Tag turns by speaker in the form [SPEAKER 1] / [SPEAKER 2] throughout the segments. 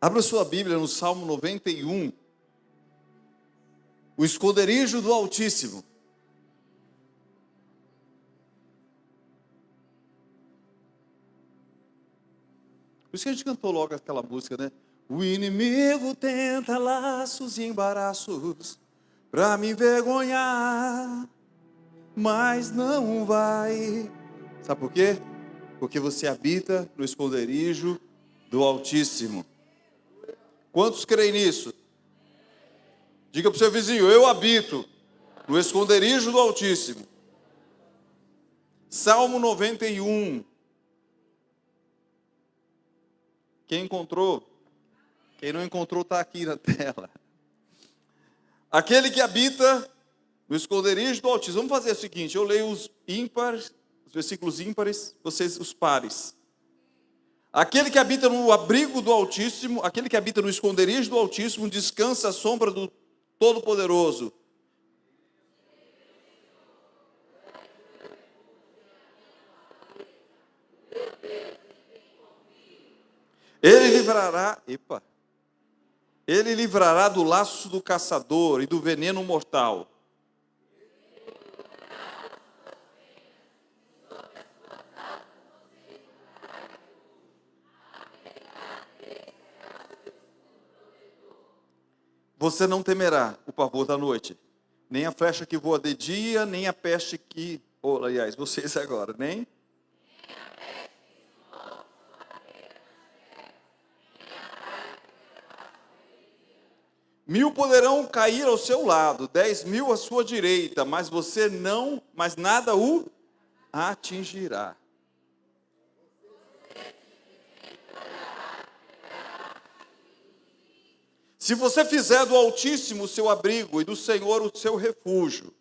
[SPEAKER 1] Abra sua Bíblia no Salmo 91. O esconderijo do Altíssimo. Por isso que a gente cantou logo aquela música, né? O inimigo tenta laços e embaraços para me envergonhar, mas não vai. Sabe por quê? Porque você habita no esconderijo do Altíssimo. Quantos creem nisso? Diga para o seu vizinho: eu habito no esconderijo do Altíssimo. Salmo 91. Quem encontrou? Quem não encontrou está aqui na tela. Aquele que habita no esconderijo do Altíssimo. Vamos fazer o seguinte: eu leio os ímpares, os versículos ímpares, vocês os pares. Aquele que habita no abrigo do Altíssimo, aquele que habita no esconderijo do Altíssimo, descansa à sombra do Todo-Poderoso. Ele livrará do laço do caçador e do veneno mortal. Você não temerá o pavor da noite, nem a flecha que voa de dia, nem a peste que... aliás, vocês agora, nem... Mil poderão cair ao seu lado, 10.000 à sua direita, mas nada o atingirá. Se você fizer do Altíssimo o seu abrigo e do Senhor o seu refúgio,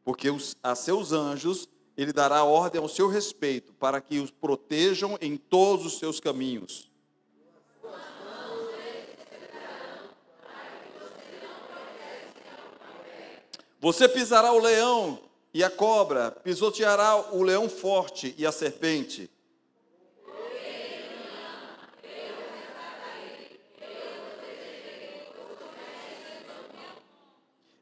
[SPEAKER 1] porque a seus anjos ele dará ordem ao seu respeito, para que os protejam em todos os seus caminhos. Você pisará o leão e a cobra, pisoteará o leão forte e a serpente.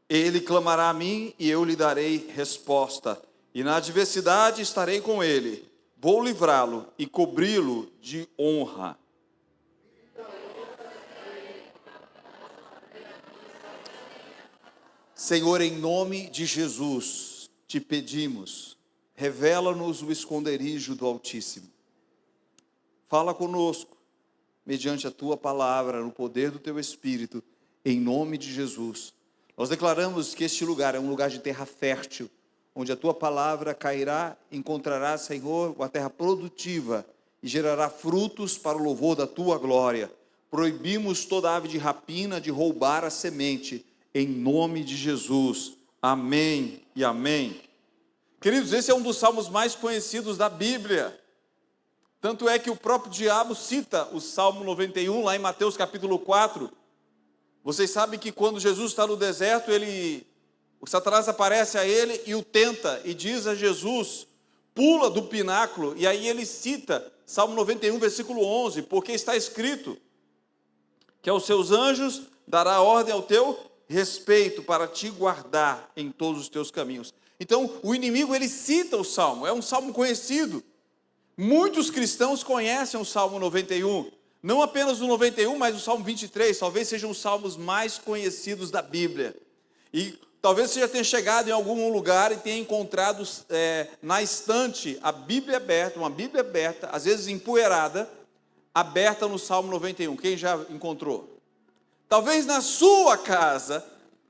[SPEAKER 1] Ele clamará a mim e eu lhe darei resposta. E na adversidade estarei com ele. Vou livrá-lo e cobri-lo de honra. Senhor, em nome de Jesus, te pedimos, revela-nos o esconderijo do Altíssimo. Fala conosco, mediante a tua palavra, no poder do teu Espírito, em nome de Jesus. Nós declaramos que este lugar é um lugar de terra fértil, onde a tua palavra cairá, encontrará, Senhor, uma terra produtiva e gerará frutos para o louvor da tua glória. Proibimos toda ave de rapina de roubar a semente, em nome de Jesus. Amém e amém. Queridos, esse é um dos salmos mais conhecidos da Bíblia. Tanto é que o próprio diabo cita o Salmo 91, lá em Mateus capítulo 4. Vocês sabem que quando Jesus está no deserto, o Satanás aparece a ele e o tenta, e diz a Jesus, pula do pináculo, e aí ele cita Salmo 91, versículo 11, porque está escrito que aos seus anjos dará ordem ao teu respeito para te guardar em todos os teus caminhos. Então, o inimigo, ele cita o Salmo, é um Salmo conhecido. Muitos cristãos conhecem o Salmo 91, não apenas o 91, mas o Salmo 23, talvez sejam os salmos mais conhecidos da Bíblia. E talvez você já tenha chegado em algum lugar e tenha encontrado na estante a Bíblia aberta, uma Bíblia aberta, às vezes empoeirada, aberta no Salmo 91. Quem já encontrou? Talvez na sua casa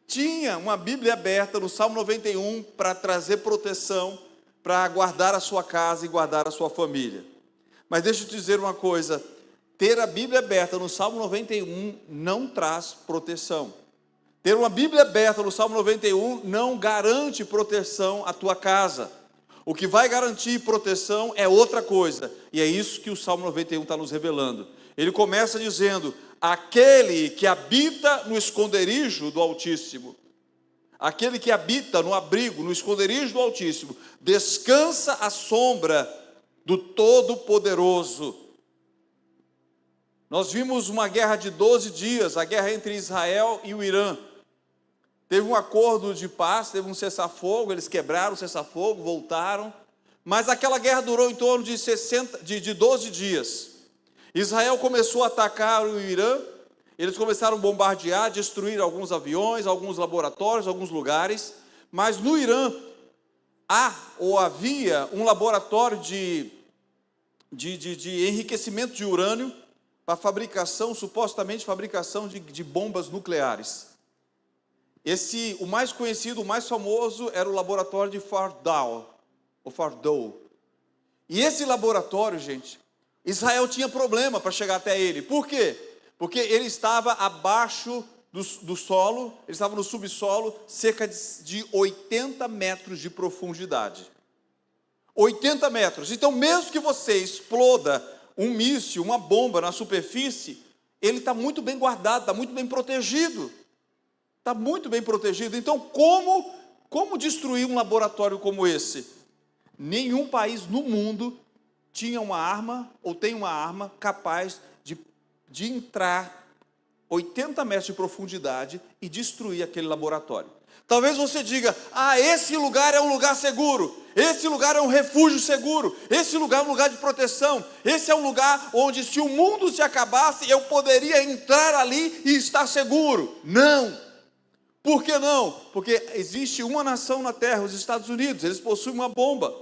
[SPEAKER 1] tinha uma Bíblia aberta no Salmo 91 para trazer proteção, para guardar a sua casa e guardar a sua família. Mas deixa eu te dizer uma coisa, ter a Bíblia aberta no Salmo 91 não traz proteção. Ter uma Bíblia aberta no Salmo 91 não garante proteção à tua casa. O que vai garantir proteção é outra coisa. E é isso que o Salmo 91 está nos revelando. Ele começa dizendo, aquele que habita no esconderijo do Altíssimo. aquele que habita no abrigo, no esconderijo do Altíssimo, descansa à sombra do Todo-Poderoso. Nós vimos uma guerra de 12 dias, a guerra entre Israel e o Irã. Teve um acordo de paz, teve um cessar-fogo, eles quebraram o cessar-fogo, voltaram, mas aquela guerra durou em torno de 12 dias. Israel começou a atacar o Irã, eles começaram a bombardear, destruir alguns aviões, alguns laboratórios, alguns lugares, mas no Irã havia um laboratório de enriquecimento de urânio para fabricação, supostamente fabricação de bombas nucleares. O mais conhecido, o mais famoso, era o laboratório de Fordow. E esse laboratório, gente, Israel tinha problema para chegar até ele. Por quê? Porque ele estava abaixo do solo, ele estava no subsolo, cerca de 80 metros de profundidade. 80 metros. Então, mesmo que você exploda um míssil, uma bomba na superfície, ele está muito bem guardado, está muito bem protegido. Está muito bem protegido. Então, como destruir um laboratório como esse? Nenhum país no mundo tinha uma arma, ou tem uma arma, capaz de entrar 80 metros de profundidade e destruir aquele laboratório. Talvez você diga, esse lugar é um lugar seguro, esse lugar é um refúgio seguro, esse lugar é um lugar de proteção, esse é um lugar onde, se o mundo se acabasse, eu poderia entrar ali e estar seguro. Não! Por que não? Porque existe uma nação na terra, os Estados Unidos, eles possuem uma bomba,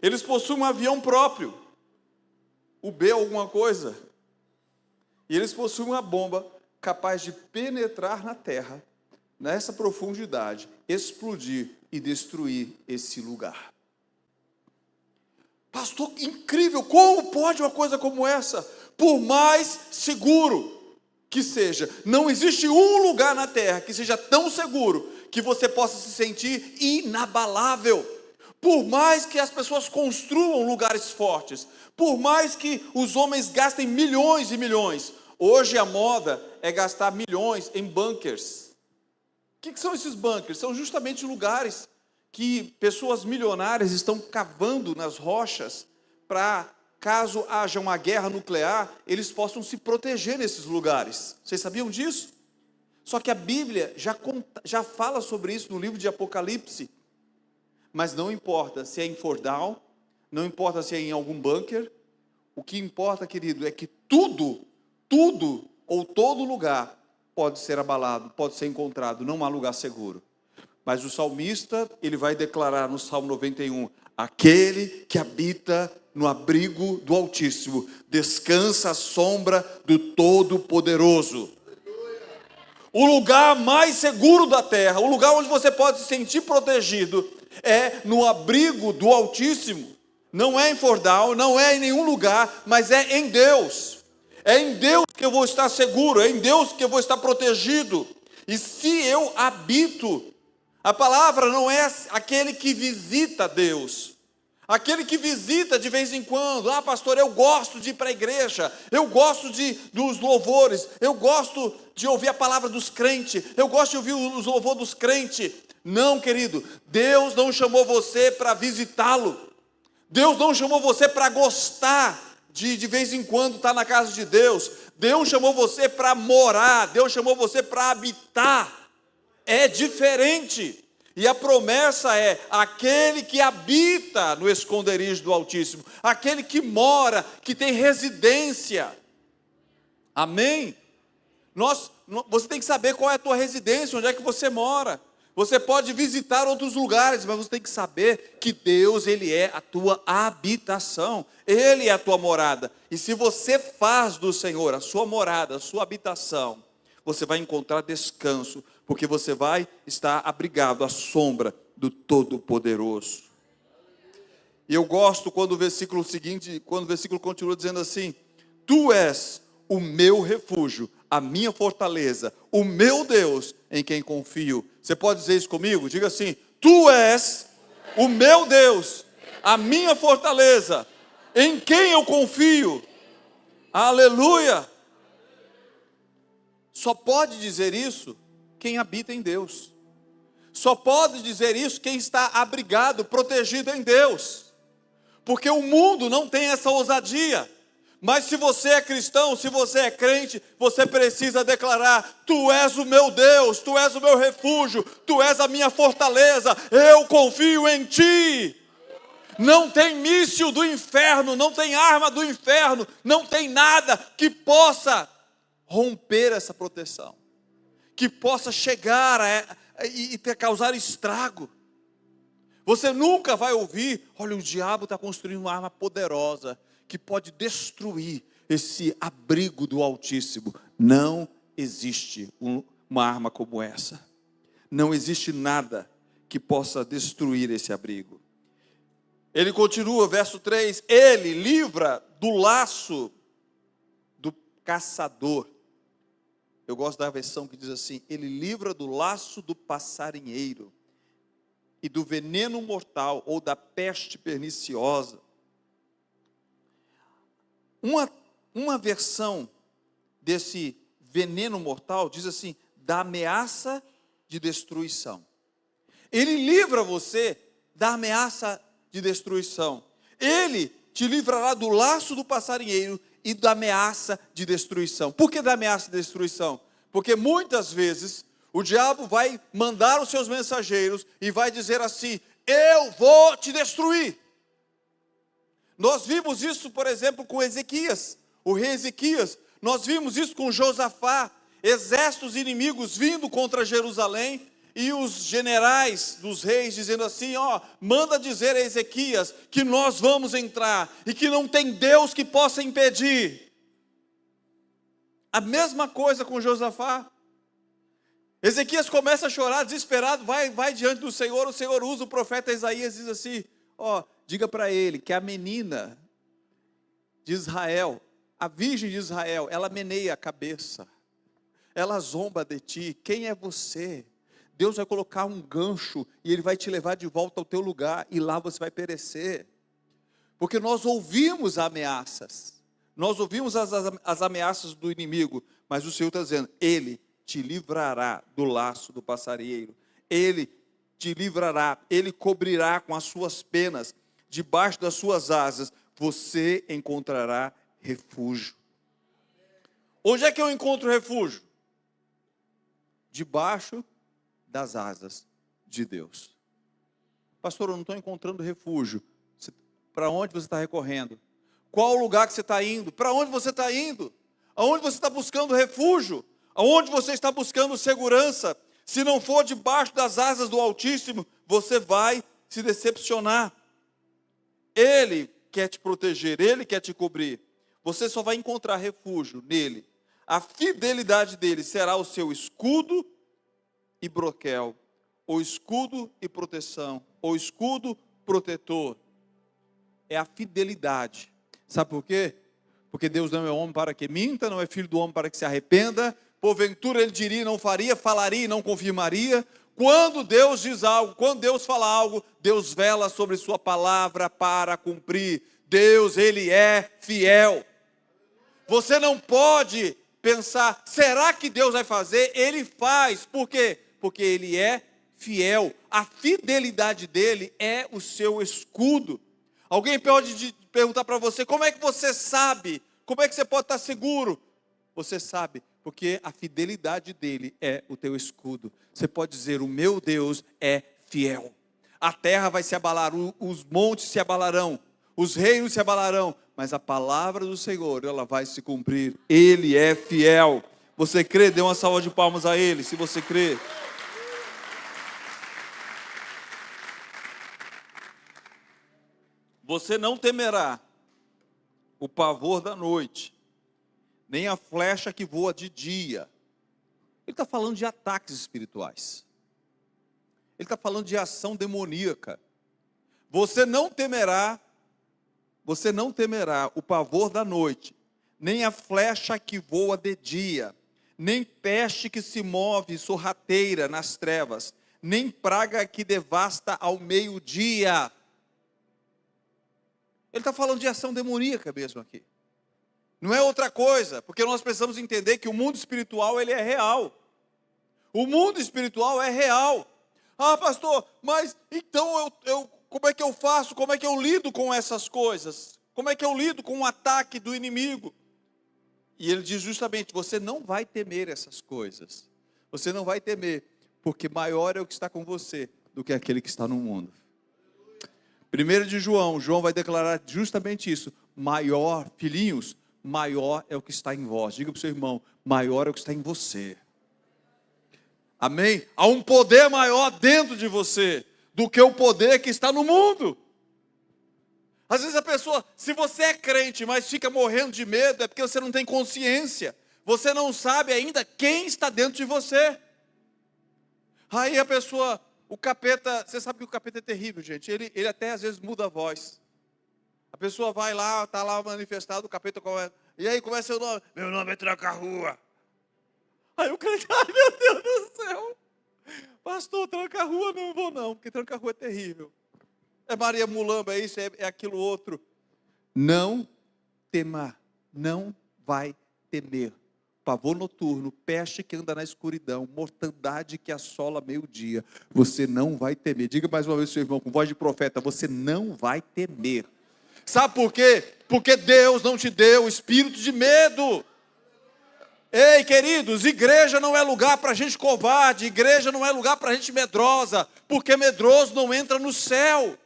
[SPEAKER 1] eles possuem um avião próprio, o B alguma coisa, e eles possuem uma bomba capaz de penetrar na terra, nessa profundidade, explodir e destruir esse lugar. Pastor, incrível, como pode uma coisa como essa? Por mais seguro que seja, não existe um lugar na terra que seja tão seguro que você possa se sentir inabalável. Por mais que as pessoas construam lugares fortes, por mais que os homens gastem milhões e milhões, hoje a moda é gastar milhões em bunkers. O que são esses bunkers? São justamente lugares que pessoas milionárias estão cavando nas rochas para, caso haja uma guerra nuclear, eles possam se proteger nesses lugares. Vocês sabiam disso? Só que a Bíblia já fala sobre isso no livro de Apocalipse. Mas não importa se é em Fordow, não importa se é em algum bunker. O que importa, querido, é que tudo ou todo lugar pode ser abalado, pode ser encontrado, não há lugar seguro. Mas o salmista, ele vai declarar no Salmo 91, aquele que habita no abrigo do Altíssimo, descansa à sombra do Todo-Poderoso. O lugar mais seguro da terra, o lugar onde você pode se sentir protegido, é no abrigo do Altíssimo. Não é em Fordow, não é em nenhum lugar, mas é em Deus. É em Deus que eu vou estar seguro, é em Deus que eu vou estar protegido. E se eu habito, a palavra não é aquele que visita Deus, aquele que visita de vez em quando. Pastor, eu gosto de ir para a igreja, eu gosto dos louvores, eu gosto de ouvir a palavra dos crentes, eu gosto de ouvir os louvores dos crentes. Não, querido, Deus não chamou você para visitá-lo, Deus não chamou você para gostar de vez em quando estar na casa de Deus. Deus chamou você para morar, Deus chamou você para habitar. É diferente. E a promessa é aquele que habita no esconderijo do Altíssimo, aquele que mora, que tem residência. Amém? Você tem que saber qual é a tua residência, onde é que você mora. Você pode visitar outros lugares, mas você tem que saber que Deus, Ele é a tua habitação. Ele é a tua morada. E se você faz do Senhor a sua morada, a sua habitação, você vai encontrar descanso, porque você vai estar abrigado à sombra do Todo-Poderoso. E eu gosto quando o versículo continua dizendo assim: Tu és o meu refúgio, a minha fortaleza, o meu Deus em quem confio. Você pode dizer isso comigo? Diga assim: Tu és o meu Deus, a minha fortaleza, em quem eu confio. Aleluia! Só pode dizer isso quem habita em Deus. Só pode dizer isso quem está abrigado, protegido em Deus. Porque o mundo não tem essa ousadia. Mas se você é cristão, se você é crente, você precisa declarar: Tu és o meu Deus, Tu és o meu refúgio, Tu és a minha fortaleza, eu confio em Ti. Não tem míssil do inferno, não tem arma do inferno, não tem nada que possa romper essa proteção, que possa chegar e causar estrago. Você nunca vai ouvir: olha, o diabo está construindo uma arma poderosa que pode destruir esse abrigo do Altíssimo. Não existe uma arma como essa. Não existe nada que possa destruir esse abrigo. Ele continua, verso 3, ele livra do laço do caçador. Eu gosto da versão que diz assim: ele livra do laço do passarinheiro e do veneno mortal ou da peste perniciosa. Uma versão desse veneno mortal diz assim: da ameaça de destruição. Ele livra você da ameaça de destruição. Ele te livrará do laço do passarinheiro e da ameaça de destruição. Por que da ameaça de destruição? Porque muitas vezes o diabo vai mandar os seus mensageiros e vai dizer assim: eu vou te destruir. Nós vimos isso, por exemplo, com Ezequias, o rei Ezequias. Nós vimos isso com Josafá, exércitos inimigos vindo contra Jerusalém, e os generais dos reis dizendo assim: manda dizer a Ezequias que nós vamos entrar e que não tem Deus que possa impedir. A mesma coisa com Josafá. Ezequias começa a chorar desesperado, vai diante do Senhor. O Senhor usa o profeta Isaías e diz assim: diga para ele que a menina de Israel, a virgem de Israel, ela meneia a cabeça, ela zomba de ti. Quem é você? Deus vai colocar um gancho e Ele vai te levar de volta ao teu lugar, e lá você vai perecer. Porque nós ouvimos ameaças, nós ouvimos as ameaças do inimigo, mas o Senhor está dizendo: Ele te livrará do laço do passarinheiro, Ele te livrará, Ele cobrirá com as suas penas, debaixo das suas asas você encontrará refúgio. Onde é que eu encontro refúgio? Debaixo das asas de Deus. Pastor, eu não estou encontrando refúgio. Para onde você está recorrendo? Qual o lugar que você está indo? Para onde você está indo? Aonde você está buscando refúgio? Aonde você está buscando segurança? Se não for debaixo das asas do Altíssimo, você vai se decepcionar. Ele quer te proteger, Ele quer te cobrir. Você só vai encontrar refúgio nele. A fidelidade dele será o seu escudo e broquel, ou escudo e proteção, ou escudo protetor. É a fidelidade. Sabe por quê? Porque Deus não é homem para que minta, não é filho do homem para que se arrependa. Porventura ele diria e não faria, falaria e não confirmaria. Quando Deus diz algo, quando Deus fala algo, Deus vela sobre sua palavra para cumprir. Deus, Ele é fiel. Você não pode pensar: será que Deus vai fazer? Ele faz. Por quê? Porque Ele é fiel. A fidelidade dEle é o seu escudo. Alguém pode perguntar para você: como é que você sabe? Como é que você pode estar seguro? Você sabe, porque a fidelidade dEle é o teu escudo. Você pode dizer: o meu Deus é fiel. A terra vai se abalar, os montes se abalarão, os reinos se abalarão, mas a palavra do Senhor, ela vai se cumprir. Ele é fiel. Você crê? Dê uma salva de palmas a Ele, se você crê. Você não temerá o pavor da noite, nem a flecha que voa de dia. Ele está falando de ataques espirituais. Ele está falando de ação demoníaca. Você não temerá o pavor da noite, nem a flecha que voa de dia, nem peste que se move sorrateira nas trevas, nem praga que devasta ao meio-dia. Ele está falando de ação demoníaca mesmo aqui. Não é outra coisa, porque nós precisamos entender que o mundo espiritual, ele é real. O mundo espiritual é real. Ah, pastor, mas então como é que eu faço? Como é que eu lido com essas coisas? Como é que eu lido com o ataque do inimigo? E ele diz justamente, você não vai temer essas coisas. Você não vai temer, porque maior é o que está com você do que aquele que está no mundo. 1 de João vai declarar justamente isso. Maior, filhinhos, maior é o que está em vós. Diga para o seu irmão, maior é o que está em você. Amém? Há um poder maior dentro de você do que o poder que está no mundo. Às vezes a pessoa, se você é crente, mas fica morrendo de medo, é porque você não tem consciência. Você não sabe ainda quem está dentro de você. Aí a pessoa, o capeta, você sabe que o capeta é terrível, gente. Ele até às vezes muda a voz. A pessoa vai lá, está lá manifestado, o capeta começa. E aí, como é seu nome? Meu nome é Tranca-Rua. Aí o crente, ai meu Deus do céu. Pastor, Tranca-Rua não vou não, porque Tranca-Rua é terrível. É Maria Mulamba, é isso, é aquilo outro. Não tema, não vai temer. Pavor noturno, peste que anda na escuridão, mortandade que assola meio-dia. Você não vai temer. Diga mais uma vez, seu irmão, com voz de profeta, você não vai temer. Sabe por quê? Porque Deus não te deu espírito de medo. Ei, queridos, igreja não é lugar para gente covarde, igreja não é lugar para gente medrosa, porque medroso não entra no céu.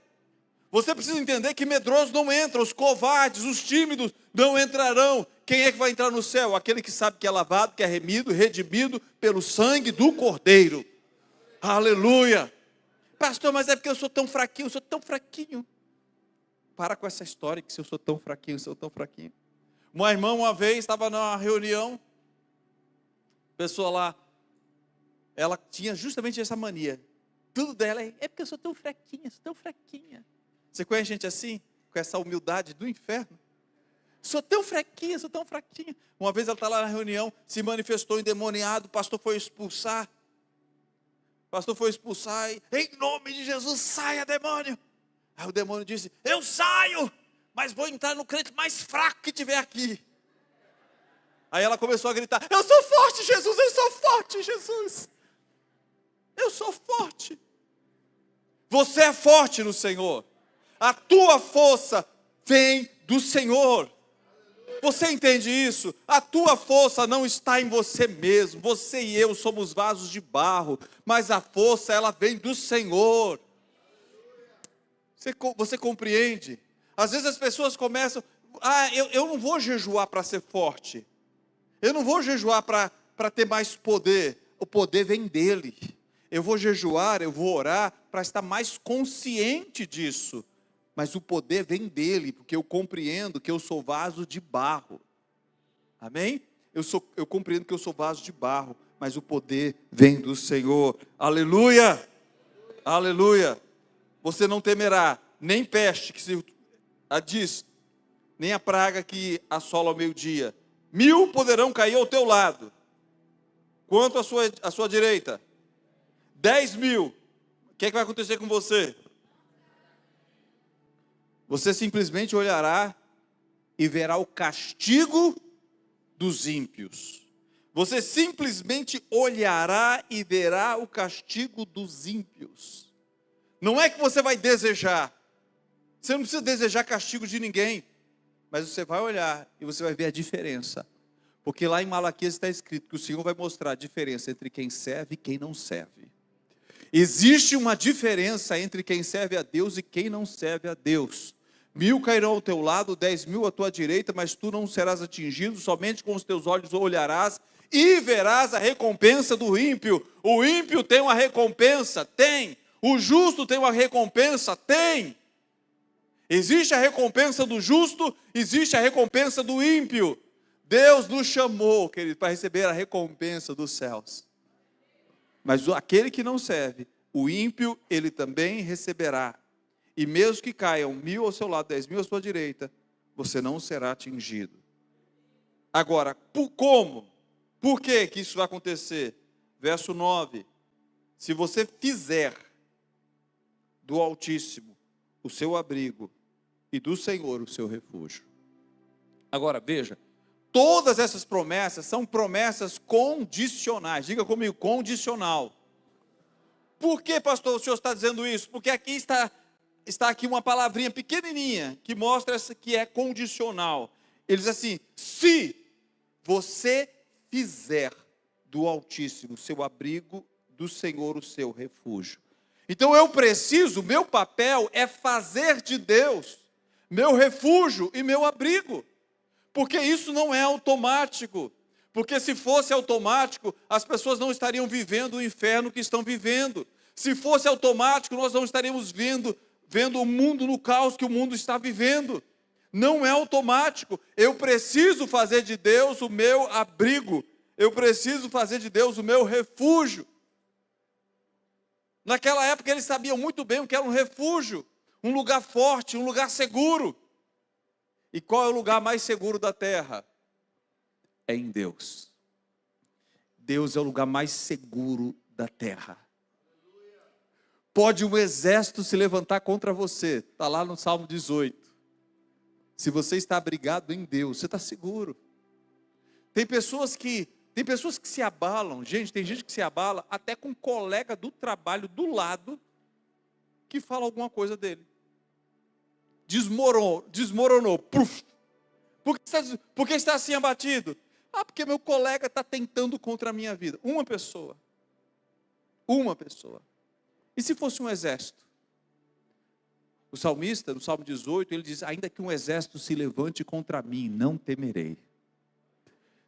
[SPEAKER 1] Você precisa entender que medroso não entra, os covardes, os tímidos não entrarão. Quem é que vai entrar no céu? Aquele que sabe que é lavado, que é remido, redimido pelo sangue do Cordeiro. Aleluia. Pastor, mas é porque eu sou tão fraquinho, eu sou tão fraquinho. Para com essa história que se eu sou tão fraquinho, eu sou tão fraquinho. Uma irmã uma vez estava numa reunião, pessoa lá, ela tinha justamente essa mania. Tudo dela é porque eu sou tão fraquinha, sou tão fraquinha. Você conhece gente assim? Com essa humildade do inferno? Sou tão fraquinha, sou tão fraquinha. Uma vez ela está lá na reunião, se manifestou endemoniado, o pastor foi expulsar. O pastor foi expulsar e, em nome de Jesus, saia demônio. Aí o demônio disse, eu saio, mas vou entrar no crente mais fraco que tiver aqui. Aí ela começou a gritar, eu sou forte, Jesus, eu sou forte, Jesus. Eu sou forte. Você é forte no Senhor. A tua força vem do Senhor. Você entende isso? A tua força não está em você mesmo. Você e eu somos vasos de barro, mas a força ela vem do Senhor. Você compreende? Às vezes as pessoas começam, eu não vou jejuar para ser forte. Eu não vou jejuar para ter mais poder. O poder vem dele. Eu vou jejuar, eu vou orar para estar mais consciente disso. Mas o poder vem dele, porque eu compreendo que eu sou vaso de barro. Amém? Eu compreendo que eu sou vaso de barro, mas o poder vem do Senhor. Aleluia! Aleluia! Você não temerá nem peste, que se diz, nem a praga que assola ao meio-dia. 1000 poderão cair ao teu lado. Quanto à sua direita? 10.000. O que é que vai acontecer com você? Você simplesmente olhará e verá o castigo dos ímpios. Você simplesmente olhará e verá o castigo dos ímpios. Não é que você vai desejar. Você não precisa desejar castigo de ninguém. Mas você vai olhar e você vai ver a diferença. Porque lá em Malaquias está escrito que o Senhor vai mostrar a diferença entre quem serve e quem não serve. Existe uma diferença entre quem serve a Deus e quem não serve a Deus. 1000 cairão ao teu lado, 10.000 à tua direita, mas tu não serás atingido, somente com os teus olhos olharás e verás a recompensa do ímpio. O ímpio tem uma recompensa? Tem. O justo tem uma recompensa? Tem. Existe a recompensa do justo, existe a recompensa do ímpio. Deus nos chamou, querido, para receber a recompensa dos céus. Mas aquele que não serve, o ímpio, ele também receberá. E mesmo que caiam 1000 ao seu lado, 10.000 à sua direita, você não será atingido. Agora, como? Por que que isso vai acontecer? Verso 9. Se você fizer do Altíssimo o seu abrigo e do Senhor o seu refúgio. Agora, veja, todas essas promessas são promessas condicionais. Diga comigo, condicional. por que, pastor, o senhor está dizendo isso? Porque aqui está aqui uma palavrinha pequenininha, que mostra que é condicional. Ele diz assim: se você fizer do Altíssimo seu abrigo, do Senhor o seu refúgio. Então meu papel é fazer de Deus meu refúgio e meu abrigo. Porque isso não é automático. Porque se fosse automático, as pessoas não estariam vivendo o inferno que estão vivendo. Se fosse automático, nós não estaríamos vendo o mundo no caos que o mundo está vivendo. Não é automático. Eu preciso fazer de Deus o meu abrigo. Eu preciso fazer de Deus o meu refúgio. Naquela época eles sabiam muito bem o que era um refúgio. Um lugar forte, um lugar seguro. E qual é o lugar mais seguro da terra? É em Deus. Deus é o lugar mais seguro da terra. Pode um exército se levantar contra você. Está lá no Salmo 18. Se você está abrigado em Deus, você está seguro. Tem pessoas que se abalam. Gente, tem gente que se abala até com um colega do trabalho do lado que fala alguma coisa dele. Desmoronou. Puf. Por que está assim abatido? Porque meu colega está tentando contra a minha vida. Uma pessoa. E se fosse um exército? O salmista, no Salmo 18, ele diz: ainda que um exército se levante contra mim, não temerei.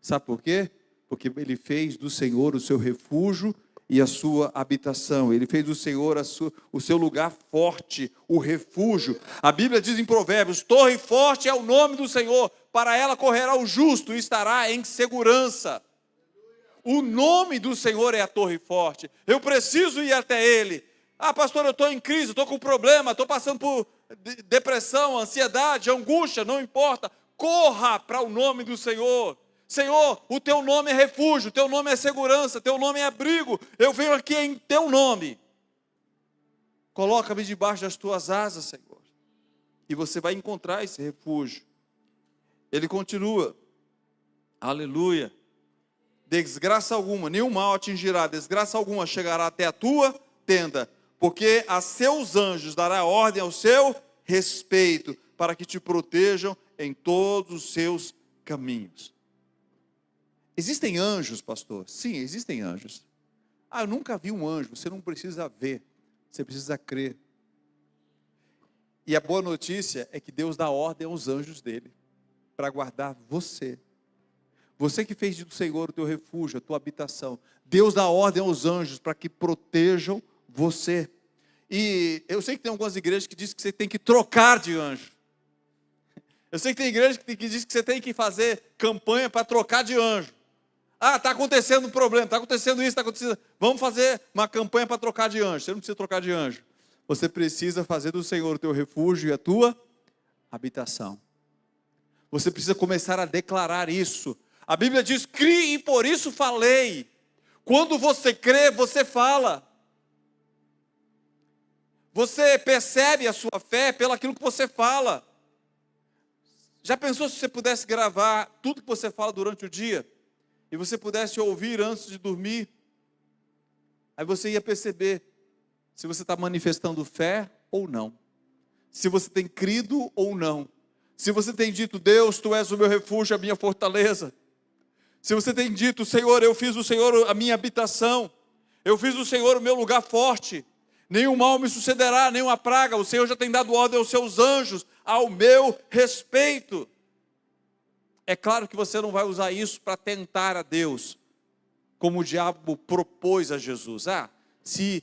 [SPEAKER 1] Sabe por quê? Porque ele fez do Senhor o seu refúgio e a sua habitação. Ele fez do Senhor o seu lugar forte, o refúgio. A Bíblia diz em Provérbios: torre forte é o nome do Senhor, para ela correrá o justo e estará em segurança. O nome do Senhor é a torre forte. Eu preciso ir até Ele. Pastor, eu estou em crise, estou com problema, estou passando por depressão, ansiedade, angústia, não importa. Corra para o nome do Senhor. Senhor, o teu nome é refúgio, o teu nome é segurança, o teu nome é abrigo. Eu venho aqui em teu nome. Coloca-me debaixo das tuas asas, Senhor. E você vai encontrar esse refúgio. Ele continua. Aleluia. Desgraça alguma, nenhum mal atingirá, desgraça alguma chegará até a tua tenda, porque a seus anjos dará ordem ao seu respeito, para que te protejam em todos os seus caminhos. Existem anjos, pastor? Sim, existem anjos. Eu nunca vi um anjo. Você não precisa ver, você precisa crer. E a boa notícia é que Deus dá ordem aos anjos dele, para guardar você. Você que fez do Senhor o teu refúgio, a tua habitação. Deus dá ordem aos anjos para que protejam você. E eu sei que tem algumas igrejas que dizem que você tem que trocar de anjo. Eu sei que tem igreja que diz que você tem que fazer campanha para trocar de anjo. Está acontecendo um problema, está acontecendo isso, está acontecendo. Vamos fazer uma campanha para trocar de anjo. Você não precisa trocar de anjo. Você precisa fazer do Senhor o teu refúgio e a tua habitação. Você precisa começar a declarar isso. A Bíblia diz: crie e por isso falei. Quando você crê, você fala. Você percebe a sua fé pelo aquilo que você fala. Já pensou se você pudesse gravar tudo que você fala durante o dia? E você pudesse ouvir antes de dormir? Aí você ia perceber se você está manifestando fé ou não. Se você tem crido ou não. Se você tem dito: Deus, Tu és o meu refúgio, a minha fortaleza. Se você tem dito: Senhor, eu fiz do Senhor a minha habitação. Eu fiz do Senhor o meu lugar forte. Nenhum mal me sucederá, nenhuma praga. O Senhor já tem dado ordem aos seus anjos ao meu respeito. É claro que você não vai usar isso para tentar a Deus, como o diabo propôs a Jesus. Se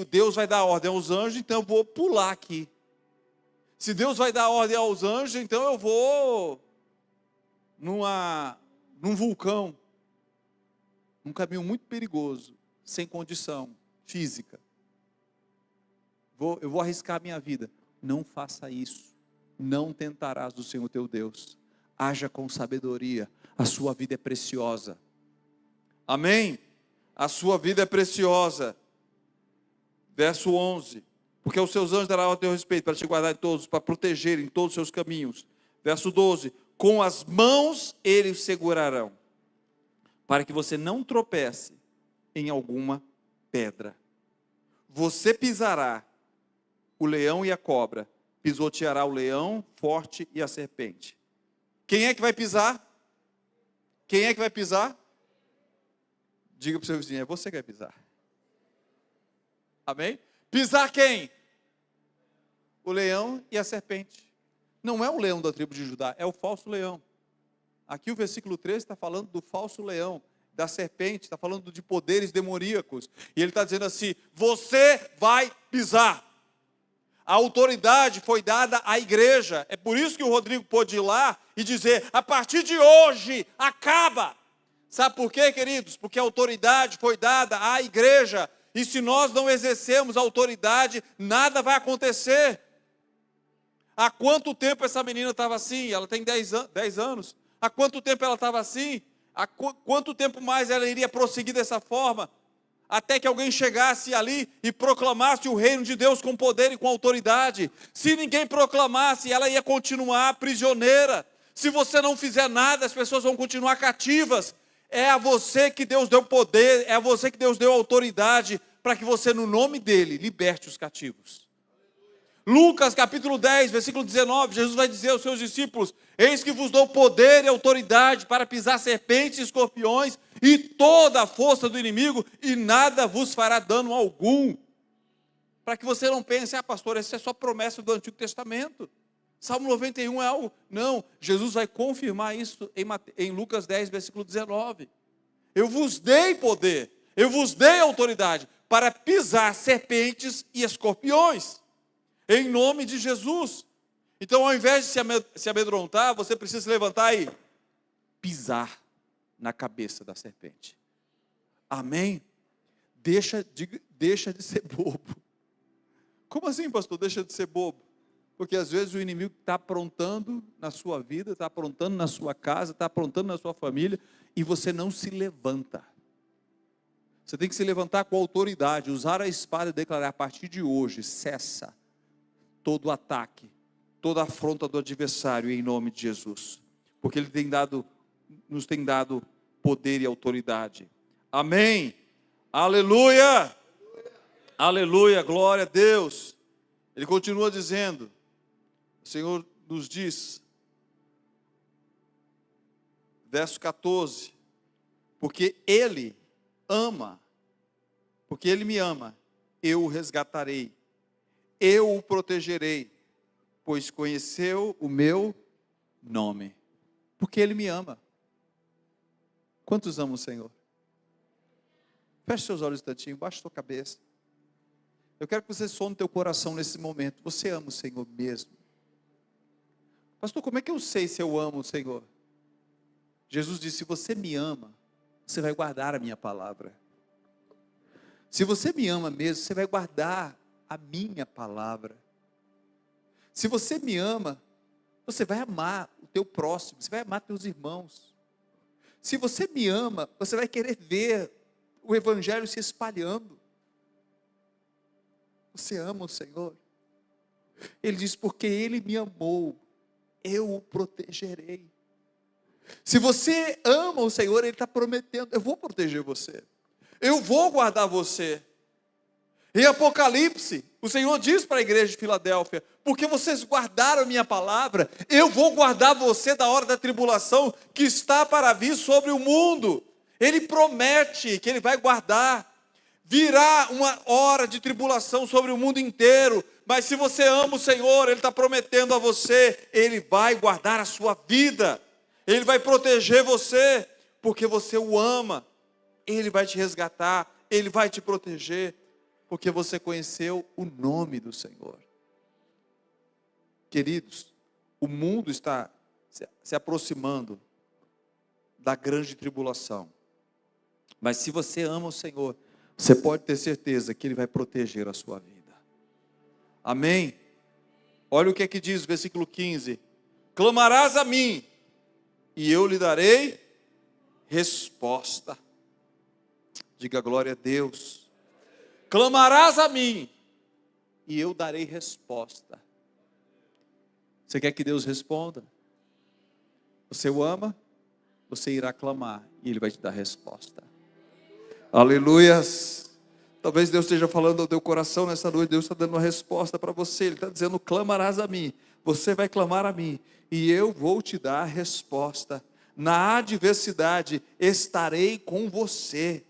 [SPEAKER 1] Deus vai dar ordem aos anjos, então eu vou pular aqui. Se Deus vai dar ordem aos anjos, então eu vou num vulcão, num caminho muito perigoso, sem condição física. Eu vou arriscar a minha vida. Não faça isso. Não tentarás do Senhor teu Deus. Haja com sabedoria. A sua vida é preciosa. Amém? A sua vida é preciosa. Verso 11. Porque os seus anjos darão ao teu respeito, para te guardar em todos, para proteger em todos os seus caminhos. Verso 12. Com as mãos eles segurarão, para que você não tropece em alguma pedra. Você pisará o leão e a cobra, pisoteará o leão forte e a serpente. Quem é que vai pisar? Quem é que vai pisar? Diga para o seu vizinho, é você que vai pisar. Amém? Pisar quem? O leão e a serpente. Não é o leão da tribo de Judá, é o falso leão. Aqui o versículo 13 está falando do falso leão, da serpente, está falando de poderes demoníacos. E ele está dizendo assim, você vai pisar. A autoridade foi dada à igreja. É por isso que o Rodrigo pôde ir lá e dizer, a partir de hoje, acaba. Sabe por quê, queridos? Porque a autoridade foi dada à igreja. E se nós não exercermos a autoridade, nada vai acontecer. Há quanto tempo essa menina estava assim? Ela tem 10 anos. Há quanto tempo ela estava assim? Há quanto tempo mais ela iria prosseguir dessa forma? Até que alguém chegasse ali e proclamasse o reino de Deus com poder e com autoridade. Se ninguém proclamasse, ela ia continuar prisioneira. Se você não fizer nada, as pessoas vão continuar cativas. É a você que Deus deu poder, é a você que Deus deu autoridade, para que você, no nome dele, liberte os cativos. Lucas capítulo 10, versículo 19, Jesus vai dizer aos seus discípulos, eis que vos dou poder e autoridade para pisar serpentes e escorpiões e toda a força do inimigo e nada vos fará dano algum. Para que você não pense, pastor, essa é só promessa do Antigo Testamento. Salmo 91 é algo, não, Jesus vai confirmar isso em Lucas 10, versículo 19. Eu vos dei poder, eu vos dei autoridade para pisar serpentes e escorpiões. Em nome de Jesus. Então, ao invés de se amedrontar, você precisa se levantar e pisar na cabeça da serpente. Amém? Deixa de ser bobo. Como assim, pastor? Deixa de ser bobo. Porque às vezes o inimigo está aprontando na sua vida, está aprontando na sua casa, está aprontando na sua família, e você não se levanta. Você tem que se levantar com autoridade, usar a espada e declarar, a partir de hoje, cessa todo ataque, toda afronta do adversário em nome de Jesus, porque Ele nos tem dado poder e autoridade. Amém? Aleluia! Aleluia, glória a Deus. Ele continua dizendo, o Senhor nos diz, verso 14, porque Ele me ama, eu o resgatarei. Eu o protegerei, pois conheceu o meu nome. Porque Ele me ama. Quantos amam o Senhor? Feche seus olhos um instantinho, baixe sua cabeça. Eu quero que você sonhe no teu coração nesse momento. Você ama o Senhor mesmo? Pastor, como é que eu sei se eu amo o Senhor? Jesus disse, se você me ama, você vai guardar a minha palavra. Se você me ama mesmo, você vai guardar a minha palavra. Se você me ama, você vai amar o teu próximo, você vai amar teus irmãos. Se você me ama, você vai querer ver o evangelho se espalhando. Você ama o Senhor? Ele diz, porque Ele me amou, eu o protegerei. Se você ama o Senhor, Ele está prometendo, eu vou proteger você, eu vou guardar você. Em Apocalipse, o Senhor diz para a igreja de Filadélfia, porque vocês guardaram a minha palavra, eu vou guardar você da hora da tribulação que está para vir sobre o mundo. Ele promete que Ele vai guardar. Virá uma hora de tribulação sobre o mundo inteiro, mas se você ama o Senhor, Ele está prometendo a você, Ele vai guardar a sua vida, Ele vai proteger você, porque você o ama, Ele vai te resgatar, Ele vai te proteger, porque você conheceu o nome do Senhor. Queridos, o mundo está se aproximando da grande tribulação, mas se você ama o Senhor, você pode ter certeza que Ele vai proteger a sua vida. Amém? Olha o que é que diz o versículo 15: clamarás a mim, e eu lhe darei resposta. Diga glória a Deus. Clamarás a mim, e eu darei resposta. Você quer que Deus responda? Você o ama? Você irá clamar, e Ele vai te dar resposta. Aleluias. Talvez Deus esteja falando ao teu coração nessa noite. Deus está dando uma resposta para você. Ele está dizendo: clamarás a mim. Você vai clamar a mim e eu vou te dar a resposta. Na adversidade estarei com você.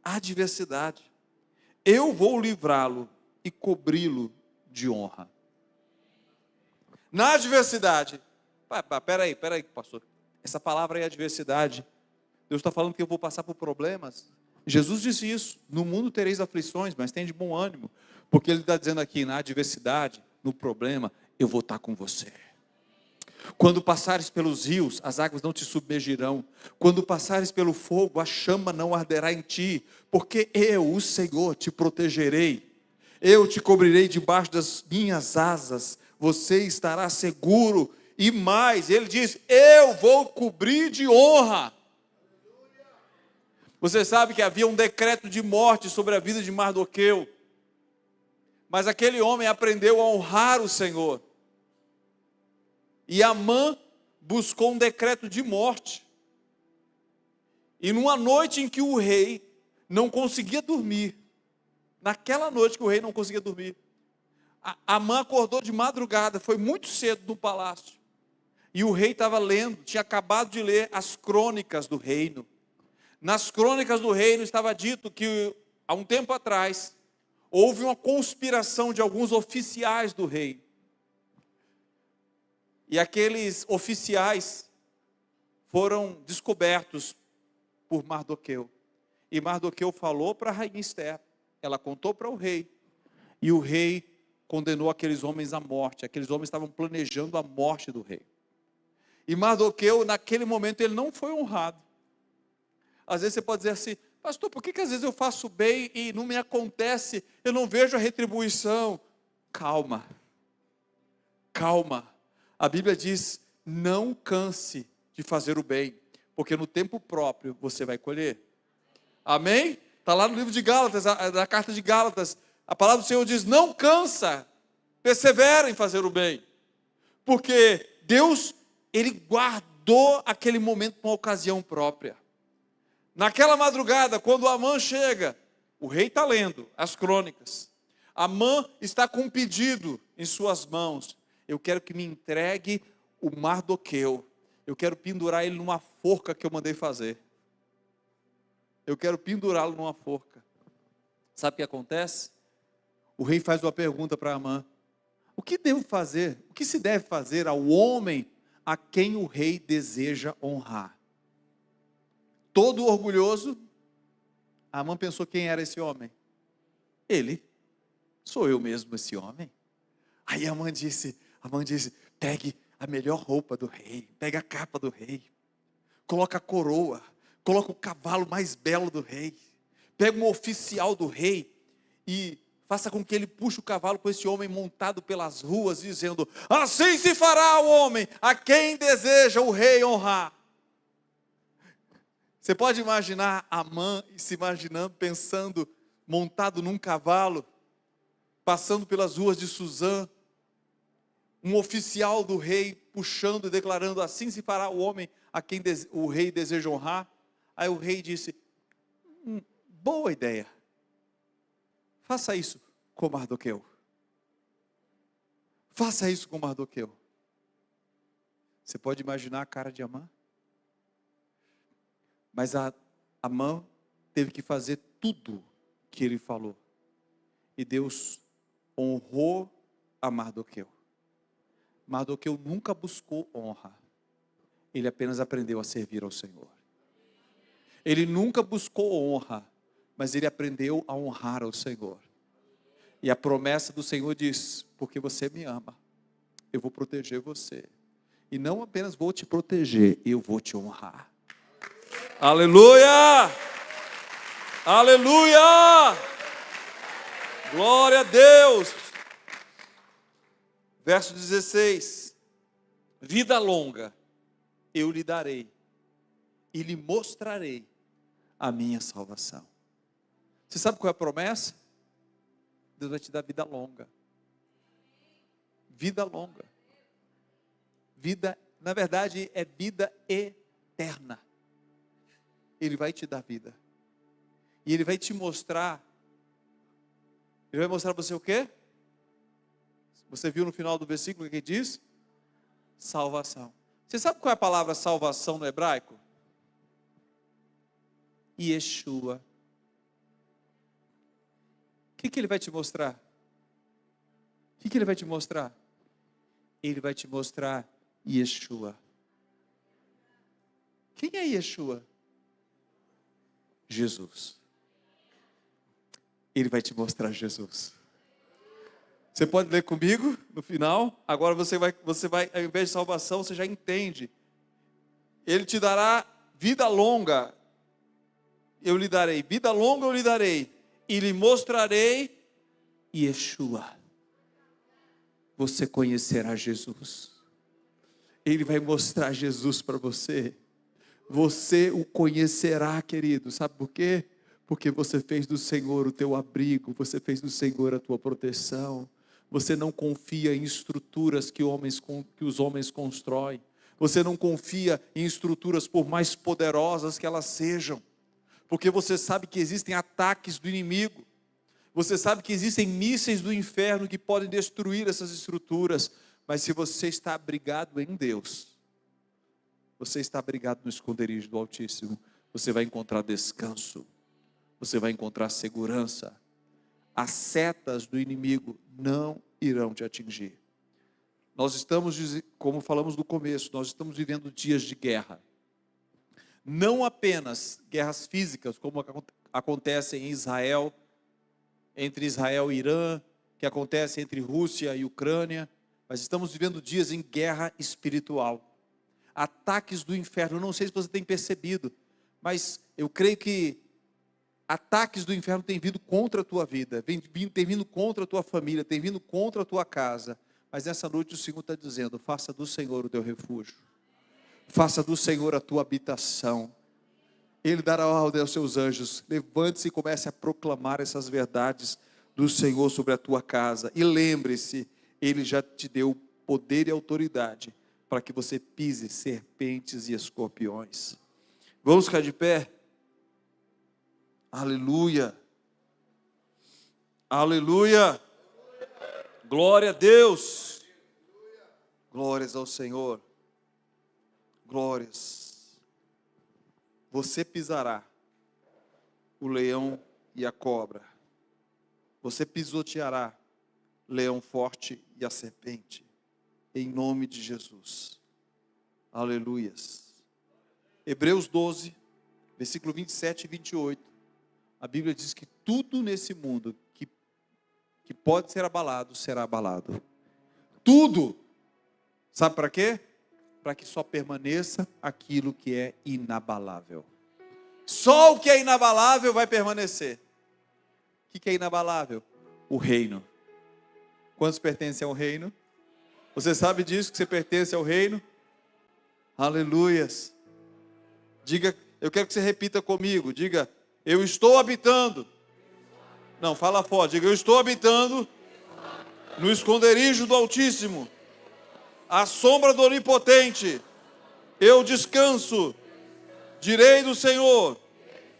[SPEAKER 1] Adversidade. Eu vou livrá-lo e cobri-lo de honra. Na adversidade. Peraí, pastor. Essa palavra é adversidade. Deus está falando que eu vou passar por problemas. Jesus disse isso: no mundo tereis aflições, mas tem de bom ânimo. Porque Ele está dizendo aqui, na adversidade, no problema, eu vou estar com você. Quando passares pelos rios, as águas não te submergirão. Quando passares pelo fogo, a chama não arderá em ti. Porque eu, o Senhor, te protegerei. Eu te cobrirei debaixo das minhas asas. Você estará seguro. E mais, Ele diz: eu vou cobrir de honra. Você sabe que havia um decreto de morte sobre a vida de Mardoqueu. Mas aquele homem aprendeu a honrar o Senhor. E Amã buscou um decreto de morte. E numa noite em que o rei não conseguia dormir, naquela noite que o rei não conseguia dormir, Amã acordou de madrugada, foi muito cedo no palácio. E o rei estava lendo, tinha acabado de ler as crônicas do reino. Nas crônicas do reino estava dito que, há um tempo atrás, houve uma conspiração de alguns oficiais do rei. E aqueles oficiais foram descobertos por Mardoqueu. E Mardoqueu falou para a rainha Esther, ela contou para o rei. E o rei condenou aqueles homens à morte. Aqueles homens estavam planejando a morte do rei. E Mardoqueu, naquele momento, ele não foi honrado. Às vezes você pode dizer assim: pastor, por que às vezes eu faço bem e não me acontece, eu não vejo a retribuição? Calma, calma. A Bíblia diz: não canse de fazer o bem, porque no tempo próprio você vai colher. Amém? Está lá no livro de Gálatas, na carta de Gálatas, a palavra do Senhor diz: não cansa, persevera em fazer o bem, porque Deus, Ele guardou aquele momento para uma ocasião própria. Naquela madrugada, quando Amã chega, o rei está lendo as crônicas. Amã está com um pedido em suas mãos: eu quero que me entregue o Mardoqueu. Eu quero pendurar ele numa forca que eu mandei fazer. Eu quero pendurá-lo numa forca. Sabe o que acontece? O rei faz uma pergunta para Amã: o que devo fazer? O que se deve fazer ao homem a quem o rei deseja honrar? Todo orgulhoso, Amã pensou: quem era esse homem? Ele. Sou eu mesmo esse homem. Aí Amã disse: pegue a melhor roupa do rei, pegue a capa do rei, coloca a coroa, coloca o cavalo mais belo do rei, pega um oficial do rei e faça com que ele puxe o cavalo com esse homem montado pelas ruas, dizendo: assim se fará o homem a quem deseja o rei honrar. Você pode imaginar Amã se imaginando, pensando, montado num cavalo, passando pelas ruas de Suzã, um oficial do rei puxando e declarando: assim se fará o homem a quem o rei deseja honrar. Aí o rei disse: boa ideia, faça isso com Mardoqueu. Faça isso com Mardoqueu. Você pode imaginar a cara de Amã? Mas Amã teve que fazer tudo que ele falou. E Deus honrou a Mardoqueu. Mardoqueu nunca buscou honra. Ele apenas aprendeu a servir ao Senhor. Ele nunca buscou honra, mas ele aprendeu a honrar ao Senhor. E a promessa do Senhor diz: porque você me ama, eu vou proteger você. E não apenas vou te proteger, eu vou te honrar. Aleluia! Aleluia! Glória a Deus! Verso 16: vida longa eu lhe darei, e lhe mostrarei a minha salvação. Você sabe qual é a promessa? Deus vai te dar vida longa. Vida longa. Vida, na verdade, é vida eterna. Ele vai te dar vida. E Ele vai te mostrar. Ele vai mostrar para você o quê? Você viu no final do versículo o que diz? Salvação. Você sabe qual é a palavra salvação no hebraico? Yeshua. O que Ele vai te mostrar? O que Ele vai te mostrar? Ele vai te mostrar Yeshua. Quem é Yeshua? Jesus. Ele vai te mostrar Jesus. Você pode ler comigo no final? Agora você vai, ao invés de salvação, você já entende. Ele te dará vida longa. Eu lhe darei. Vida longa eu lhe darei. E lhe mostrarei Yeshua. Você conhecerá Jesus. Ele vai mostrar Jesus para você. Você o conhecerá, querido. Sabe por quê? Porque você fez do Senhor o teu abrigo. Você fez do Senhor a tua proteção. Você não confia em estruturas que os homens constroem. Você não confia em estruturas por mais poderosas que elas sejam. Porque você sabe que existem ataques do inimigo. Você sabe que existem mísseis do inferno que podem destruir essas estruturas. Mas se você está abrigado em Deus, você está abrigado no esconderijo do Altíssimo, você vai encontrar descanso. Você vai encontrar segurança. As setas do inimigo não irão te atingir. Nós estamos, como falamos no começo, nós estamos vivendo dias de guerra. Não apenas guerras físicas, como acontecem em Israel, entre Israel e Irã, que acontece entre Rússia e Ucrânia, mas estamos vivendo dias em guerra espiritual. Ataques do inferno, eu não sei se você tem percebido, mas eu creio que ataques do inferno têm vindo contra a tua vida, tem vindo contra a tua família, tem vindo contra a tua casa. Mas nessa noite o Senhor está dizendo: faça do Senhor o teu refúgio. Faça do Senhor a tua habitação. Ele dará ordem aos seus anjos. Levante-se e comece a proclamar essas verdades do Senhor sobre a tua casa. E lembre-se, Ele já te deu poder e autoridade para que você pise serpentes e escorpiões. Vamos ficar de pé? Aleluia. Aleluia. Glória a Deus. Glórias ao Senhor. Glórias. Você pisará o leão e a cobra. Você pisoteará leão forte e a serpente. Em nome de Jesus. Aleluias. Hebreus 12, versículo 27 e 28. A Bíblia diz que tudo nesse mundo que pode ser abalado, será abalado. Tudo. Sabe para quê? Para que só permaneça aquilo que é inabalável. Só o que é inabalável vai permanecer. O que é inabalável? O reino. Quantos pertencem ao reino? Você sabe disso, que você pertence ao reino? Aleluias. Diga, eu quero que você repita comigo. Diga: eu estou habitando. Não, fala forte. Diga: eu estou habitando no esconderijo do Altíssimo, à sombra do Onipotente. Eu descanso. Direi do Senhor: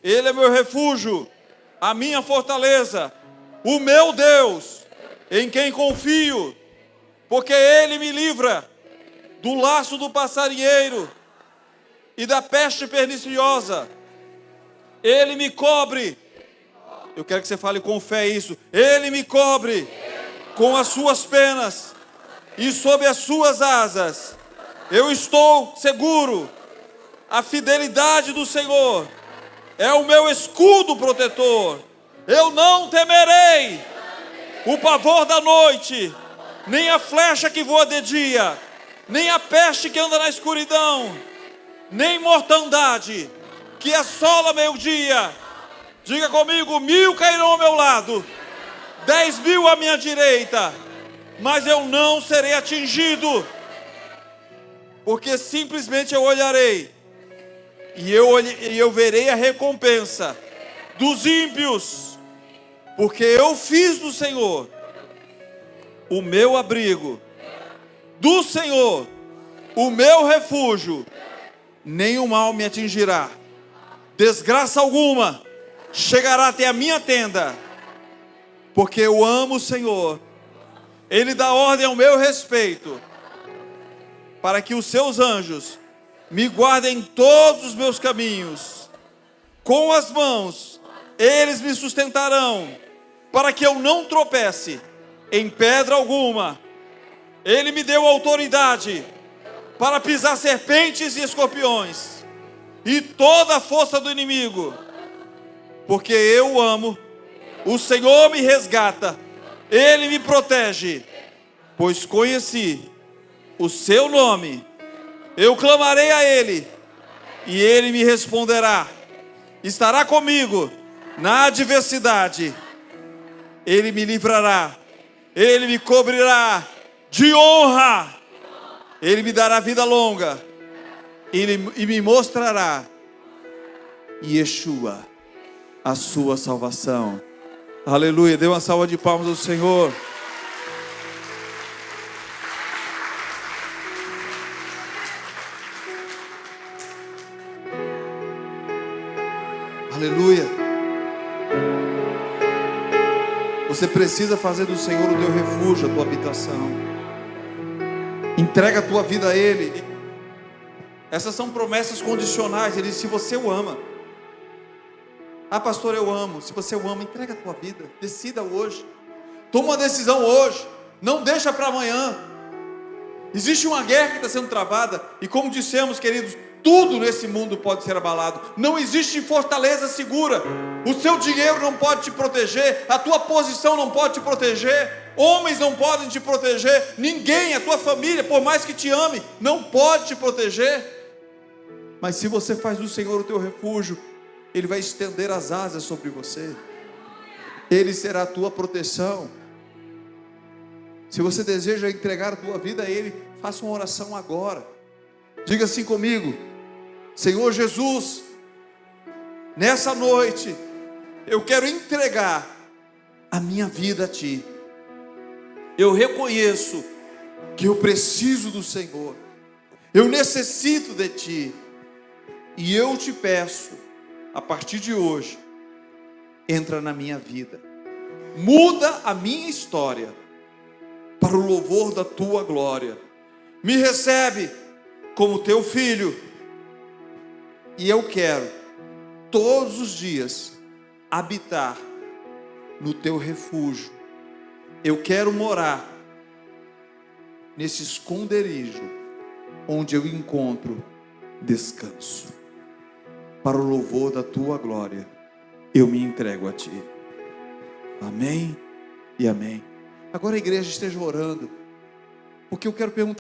[SPEAKER 1] Ele é meu refúgio, a minha fortaleza, o meu Deus, em quem confio, porque Ele me livra do laço do passarinheiro e da peste perniciosa. Ele me cobre. Eu quero que você fale com fé isso. Ele me cobre com as suas penas, e sob as suas asas eu estou seguro. A fidelidade do Senhor é o meu escudo protetor. Eu não temerei o pavor da noite, nem a flecha que voa de dia, nem a peste que anda na escuridão, nem mortandade que assola meio-dia. Diga comigo: 1000 cairão ao meu lado, 10.000 à minha direita, mas eu não serei atingido, porque simplesmente eu olharei e eu verei a recompensa dos ímpios, porque eu fiz do Senhor o meu abrigo, do Senhor o meu refúgio. Nenhum mal me atingirá, desgraça alguma chegará até a minha tenda, porque eu amo o Senhor. Ele dá ordem ao meu respeito, para que os seus anjos me guardem em todos os meus caminhos. Com as mãos eles me sustentarão, para que eu não tropece em pedra alguma. Ele me deu autoridade para pisar serpentes e escorpiões e toda a força do inimigo. Porque eu amo, o Senhor me resgata, Ele me protege, pois conheci o seu nome. Eu clamarei a Ele, e Ele me responderá. Estará comigo na adversidade. Ele me livrará, Ele me cobrirá de honra. Ele me dará vida longa, e me mostrará Yeshua, a sua salvação. Aleluia, dê uma salva de palmas ao Senhor. Aleluia. Você precisa fazer do Senhor o teu refúgio, a tua habitação. Entrega a tua vida a Ele. Essas são promessas condicionais. Ele diz: se você o ama. Ah, pastor, eu amo. Se você o ama, entrega a tua vida. Decida hoje. Toma uma decisão hoje. Não deixa para amanhã. Existe uma guerra que está sendo travada. E como dissemos, queridos, tudo nesse mundo pode ser abalado. Não existe fortaleza segura. O seu dinheiro não pode te proteger. A tua posição não pode te proteger. Homens não podem te proteger. Ninguém, a tua família, por mais que te ame, não pode te proteger. Mas se você faz do Senhor o teu refúgio, Ele vai estender as asas sobre você. Ele será a tua proteção. Se você deseja entregar a tua vida a Ele, faça uma oração agora. Diga assim comigo: Senhor Jesus, nessa noite eu quero entregar a minha vida a Ti. Eu reconheço que eu preciso do Senhor. Eu necessito de Ti. E eu te peço, a partir de hoje, entra na minha vida. Muda a minha história para o louvor da Tua glória. Me recebe como Teu filho. E eu quero, todos os dias, habitar no Teu refúgio. Eu quero morar nesse esconderijo onde eu encontro descanso. Para o louvor da Tua glória, eu me entrego a Ti. Amém e amém. Agora a igreja esteja orando, porque eu quero perguntar: